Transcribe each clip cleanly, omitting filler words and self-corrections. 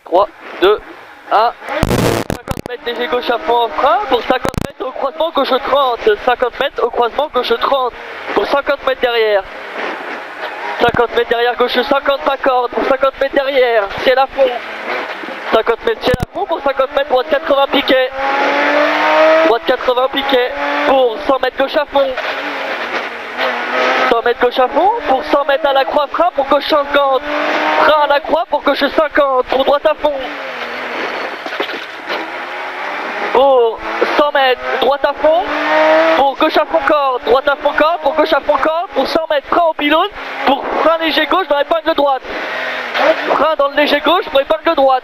3, 2, 1. 50 mètres léger gauche à fond en frein. Pour 50 mètres au croisement gauche 30. 50 mètres au croisement gauche 30. Pour 50 mètres derrière. 50 mètres derrière gauche 50 pas corde. Pour 50 mètres derrière. Ciel à fond. 50 mètres ciel à fond. Pour 50 mètres droite 80 piquet. Droite 80 piquet. Pour 100 mètres gauche à fond. 100 mètres gauche à fond, pour 100 mètres à la croix, frein pour gauche 50, frein à la croix pour gauche 50, pour droite à fond. Pour 100 mètres, droite à fond, pour gauche à fond corde, droite à fond corde, pour gauche à fond corde, pour 100 mètres, frein au pylône, pour frein léger gauche dans l'épingle droite. Frein dans le léger gauche pour épingle droite.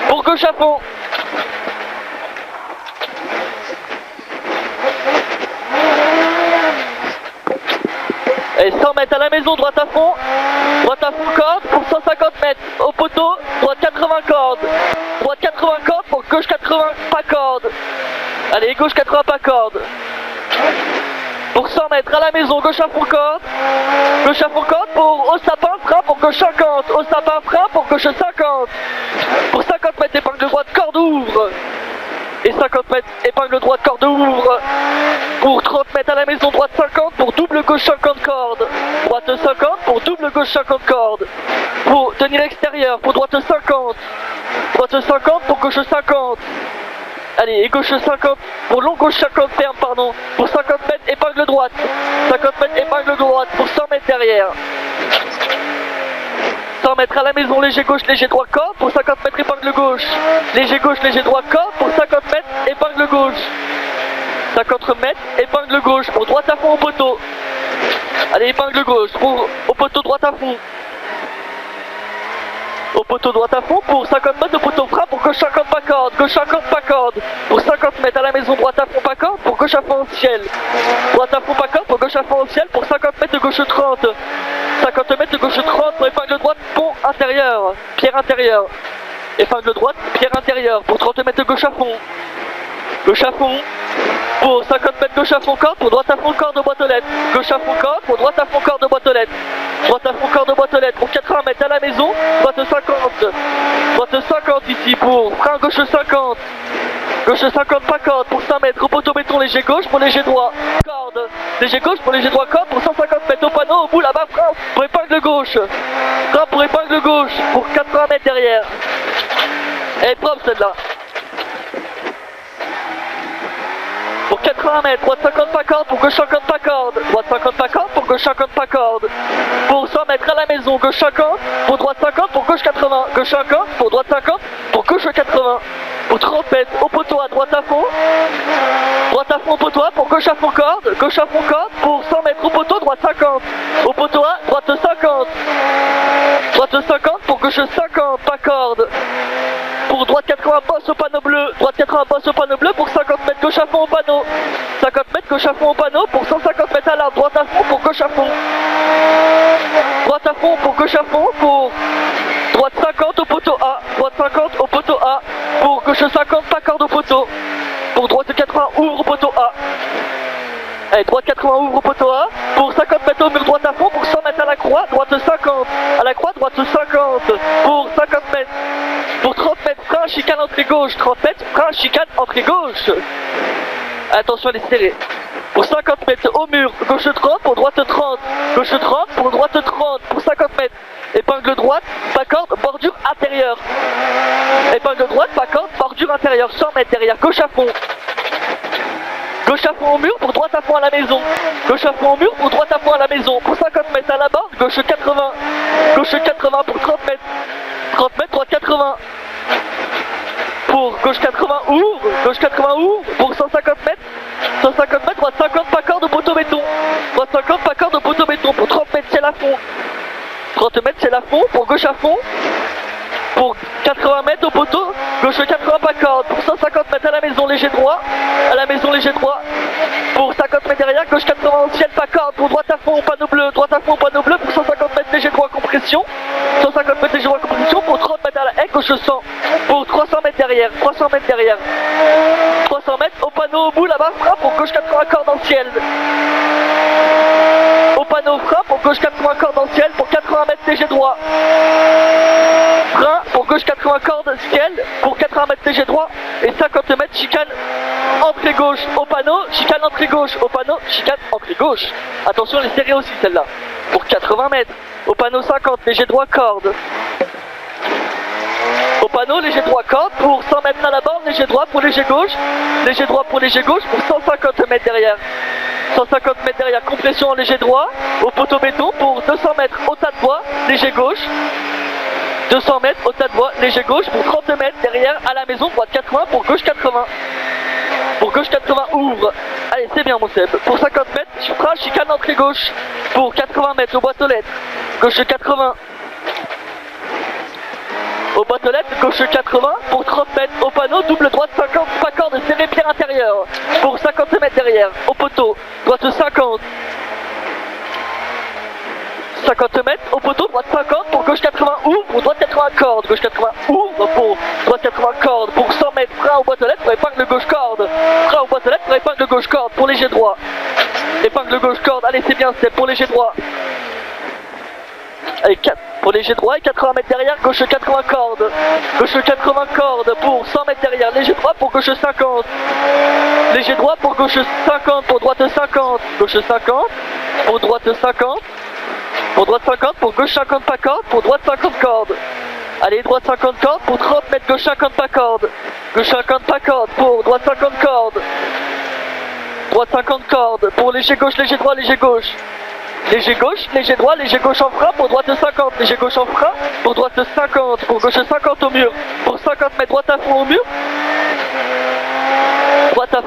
Pour gauche à fond. Et 100 mètres à la maison, droite à fond corde pour 150 mètres au poteau, droite 80 corde, droite 80 corde pour gauche 80 pas corde. Allez, gauche 80 pas corde. Pour 100 mètres à la maison, gauche à fond corde pour au sapin, frein pour gauche 50, au sapin, frein pour gauche 50. Pour 50 mètres, épingle droite, corde ouvre. Et 50 mètres, épingle droite, corde ouvre. Pour 30 mètres à la maison, droite 50, pour double gauche 50 cordes. Droite 50, pour double gauche 50 cordes. Pour tenir extérieur, pour droite 50. Droite 50, pour gauche 50. Allez, et gauche 50, pour long gauche 50 ferme, pardon. Pour 50 mètres, épingle droite. 50 mètres, épingle droite, pour 100 mètres derrière. 100 mètres à la maison, léger gauche, léger droit, corde. Pour 50 mètres, épingle gauche. Léger gauche, léger droit, corde. Pour 50 mètres, épingle gauche. 50 mètres, épingle gauche. Pour droite à fond au poteau. Allez, épingle gauche. Pour au poteau, droite à fond. Au poteau, droite à fond. Pour 50 mètres, au poteau, frein. Pour gauche 50 pas corde. Gauche 50 pas corde. Pour 50 mètres à la maison, droite à fond pas corde. Pour gauche à fond au ciel. Droite à fond pas corde. Pour gauche à fond au ciel. Pour 50 mètres de gauche 30. 50 mètres de gauche 30 pour épingle droite, pont intérieur, pierre intérieure. Épingle droite, pierre intérieure pour 30 mètres de gauche à fond. Gauche à fond. Pour 50 mètres gauche à fond corde, pour droite à fond corde de boîte aux lettres. Gauche à fond corde, pour droite à fond corde de boîte aux lettres. Droite à fond corde de boîte aux lettres. Pour 80 mètres à la maison, droite 50. Droite 50 ici pour frein gauche 50. Gauche 50 pas corde pour 100 mètres au poteau béton léger gauche pour léger droit corde. Léger gauche pour léger droit corde pour 150 mètres au panneau au bout là-bas frein pour épingle gauche. Frein pour épingle gauche pour 80 mètres derrière. Elle est propre celle-là. Pour 80 mètres, droite 50 pas corde, pour gauche 50 pas corde. Droite 50 pas corde, pour gauche 50 pas corde. Pour 100 mètres à la maison, gauche 50, pour droite 50, pour gauche 80. Gauche 50, pour droite 50, pour gauche 80. Pour 30 mètres, au poteau à droite à fond. Droite à fond au poteau A, pour gauche à fond corde. Gauche à fond corde, pour 100 mètres au poteau, droite 50. Au poteau A, droite 50. Droite 50, pour gauche 50, pas corde. Pour droite 80 bosse au panneau bleu, droite 80 bosse au panneau bleu pour 50 mètres gauche à fond au panneau. 50 mètres gauche à fond au panneau pour 150 mètres à l'arbre, droite à fond pour gauche à fond. Droite à fond pour gauche à fond pour droite 50 au poteau A, droite 50 au poteau A, pour gauche 50 pas corde au poteau. Pour droite 80 ouvre au poteau A. Allez, droite 80 ouvre au poteau A, pour 50 mètres au mur droite à fond, pour 100 mètres à la croix, droite 50, à la croix, droite 50, pour 50 mètres, pour 30 mètres, frein, chicane, entrée gauche, 30 mètres, frein, chicane, entrée gauche. Attention, elle est serrée. Pour 50 mètres au mur, gauche 30, pour droite 30, gauche 30, pour droite 30, pour 50 mètres, épingle droite, pas corde, bordure intérieure. Épingle droite, pas corde, bordure intérieure, 100 mètres derrière, gauche à fond. Gauche à fond au mur, pour droite à fond à la maison. Gauche à fond au mur, pour droite à fond à la maison. Pour 50 mètres à la borne, gauche 80. Gauche 80 pour 30 mètres. 30 mètres, droite 80. Pour gauche 80 ouvre, gauche 80 ouvre. Pour 150 mètres, 150 mètres, droite 50 pas corde au poteau béton. Droite 50 pas corde au poteau béton. Pour 30 mètres, ciel à fond. 30 mètres, ciel à fond. Pour gauche à fond. Pour 80 mètres au poteau, gauche 80 pas corde. Pour 150 mètres à la maison, léger droit. À la maison, léger droit. Pour 50 mètres derrière, gauche 80 au ciel, pas corde. Pour droite à fond au panneau bleu. Droite à fond au panneau bleu. Pour 150 mètres, léger droit, compression. 150 mètres, léger droit, compression. Pour 30 mètres à la haie, gauche 100. Pour 300 mètres derrière. 300 mètres derrière. 300 mètres au panneau au bout, là-bas, frein. Pour gauche 80 cordes dans le ciel. Au panneau frein. Pour gauche 80 cordes dans le ciel. Pour 80 mètres, léger droit. Frein. Pour gauche 80 cordes, ciel, pour 80 mètres léger droit, et 50 mètres chicane, entrée gauche au panneau, chicane entrée gauche au panneau, chicane entrée gauche. Attention, elle est serrée aussi celle-là, pour 80 mètres, au panneau 50, léger droit corde. Au panneau, léger droit corde, pour 100 mètres à la borne, léger droit pour léger gauche, léger droit pour léger gauche, pour 150 mètres derrière. 150 mètres derrière, compression en léger droit, au poteau béton pour 200 mètres au tas de bois, léger gauche. 200 mètres au tas de bois, léger gauche pour 30 mètres derrière à la maison, droite 80 pour gauche 80. Pour gauche 80, ouvre. Allez, c'est bien mon Seb. Pour 50 mètres, je ferai chicane entrée gauche. Pour 80 mètres, aux boîtes aux lettres. Gauche 80. Aux boîtes aux lettres, gauche 80. Pour 30 mètres, au panneau, double droite 50, pas corde, serré pierre intérieure. Pour 50 mètres derrière, au poteau, droite 50. 50 mètres, au poteau, droite 50, pour gauche 80, ouvre, pour droite 80 corde, gauche 80, ouvre, pour droite 80 corde, pour 100 mètres, frein aux boîtes aux lettres, pour épingle gauche corde, frein aux boîtes aux lettres, pour épingle gauche corde, pour léger droit, épingle gauche corde, allez c'est bien, c'est pour léger droit, allez 4, pour léger droit, et 80 mètres derrière, gauche 80 corde, gauche 80 corde, pour 100 mètres derrière, léger droit, pour gauche 50, léger droit, pour gauche 50, pour droite 50, gauche 50, pour droite 50, pour droite 50, pour gauche 50 pas corde, pour droite 50 cordes. Allez, droite 50 cordes, pour 30 mètres, gauche 50 pas corde. Gauche 50 pas corde, pour droite 50 cordes. Droite 50 cordes, pour léger gauche, léger droit, léger gauche. Léger gauche, léger droit, léger gauche en frein, pour droite 50, léger gauche en frein, pour droite 50, pour gauche 50 au mur. Pour 50 mètres, droite à fond au mur. Droite à,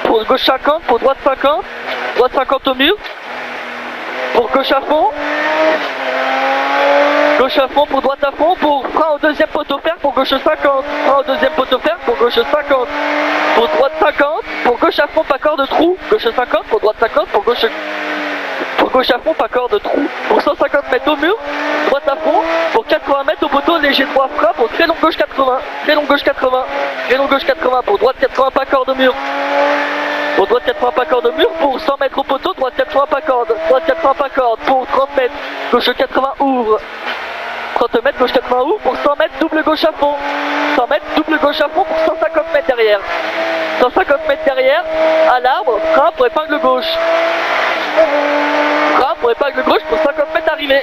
pour gauche 50, pour droite 50, droite 50 au mur. Pour gauche à fond pour droite à fond, pour frein au deuxième poteau fer, pour gauche 50, frein au deuxième poteau fer, pour gauche 50, pour droite 50, pour gauche à fond, pas corde trou, gauche 50, pour droite 50, pour gauche à fond, pas corde trou, pour 150 mètres au mur, droite à fond, pour 80 mètres au poteau, léger droit frein, pour très long gauche 80, très long gauche 80, très long gauche 80, pour droite 80 pas corde au mur. Pour droite 80 pas corde au mur, pour 100 mètres au poteau, droite 80 pas corde, droite 80 pas corde, pour 30 mètres, gauche 80 ouvre. 30 mètres, gauche 80 ouvre, pour 100 mètres, double gauche à fond. 100 mètres, double gauche à fond pour 150 mètres derrière. 150 mètres derrière, à l'arbre, frein pour épingle gauche. Frein pour épingle gauche pour 50 mètres arrivée.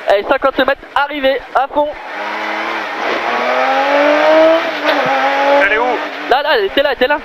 Allez, 50 mètres arrivée, à fond. Elle est où? Là, elle était là,